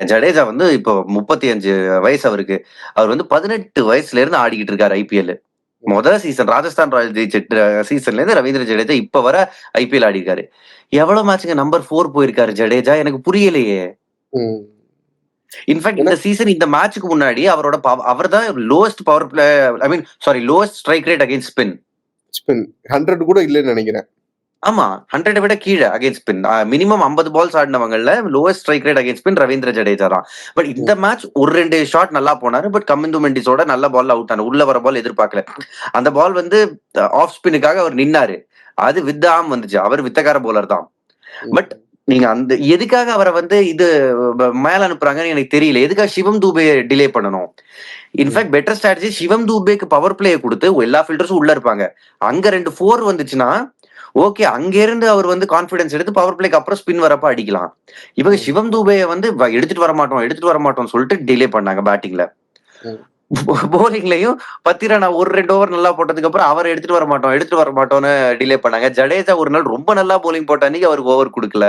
ஜடேஜா வந்து இப்போ 35 வயசு அவருக்கு. அவர் வந்து 18 வயசுல இருந்து ஆடிக்கிட்டு இருக்காரு ஐபிஎல். சீசன் ராஜஸ்தான் ராயல்ஸ் ஜெயிச்ச சீசன்ல இருந்து ரவீந்திர ஜடேஜா இப்ப வர ஐபிஎல் ஆடிருக்காரு. எவ்வளவு மேட்ச்ங்க நம்பர் 4 போயிருக்காரு ஜடேஜா? எனக்கு புரியலையே! ம். இன்ஃபாக்ட் ஏன்னா இந்த சீசன் இந்த மேட்ச்க்கு முன்னாடி அவர் தான் lowest power play lowest strike rate against spin. Spin 100 கூட இல்லன்னு நெனைக்கிறேன். ஆமா. 100 விட கீழ அகைன்ஸ்ட் ஸ்பின். மினிமம் 50 பால்ஸ் ஆடினவங்கள்ல lowest strike rate against spin Ravindra Jadeja தான். பட் இந்த மேட்ச் ஒரு 2 ஷாட் நல்லா போனாரு. பட் கமிந்து மெண்டிஸோட நல்ல பால்ல அவுட் ஆனாரு. உள்ள வர பால் எதிர்பார்க்கல. அந்த பால் வந்து ஆஃப் ஸ்பின்னுக்காக அவர் நின்னாரு. அது வித் ஆர்ம் வந்துச்சு. அவர் வித்தக்கார பவுலர் தான். பட் நீங்க அந்த எதுக்காக அவரை வந்து இது மேல அனுப்புறாங்கன்னு எனக்கு தெரியல. எதுக்காக சிவம் தூபே டிலே பண்ணணும்? இன்ஃபாக்ட் பெட்டர் ஸ்ட்ராட்டஜி சிவம் தூபேக்கு பவர் பிளே குடுத்து எல்லா ஃபீல்டர்ஸும் உள்ள இருப்பாங்க. அங்க 2 4 வந்துச்சுன்னா, ஓகே அங்க இருந்து அவர் வந்து கான்ஃபிடன்ஸ் எடுத்து பவர் பிளேக்கு அப்புறம் ஸ்பின் வரப்ப அடிக்கலாம். இவங்க சிவம் தூபேய வந்து எடுத்துட்டு வர மாட்டோம்னு சொல்லிட்டு டிலே பண்ணாங்க பேட்டிங்ல. போலிங்லயும் 10 ரன் 1, 2 ஓவர் நல்லா போட்டதுக்கு அப்புறம் அவர எடுத்துட்டு வர மாட்டோம்னு டிலே பண்ணாங்க. ஜடேஜா ஒரு நாள் ரொம்ப நல்லா போலிங் போட்ட அன்னைக்கு அவருக்கு ஓவர் குடுக்கல.